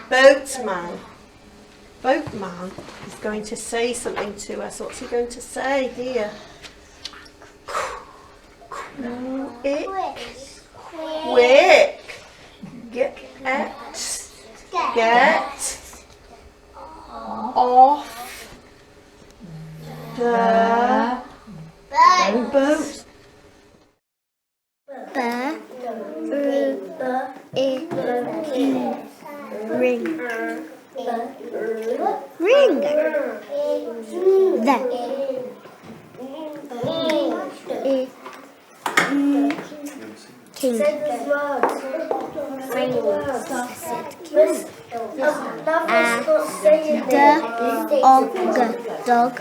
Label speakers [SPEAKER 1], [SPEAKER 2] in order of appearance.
[SPEAKER 1] Boatman. Boatman is going to say something to us. What's he going to say here? Quick. Get off the boat. Ring.
[SPEAKER 2] King. Say the word. Say the word. Dog.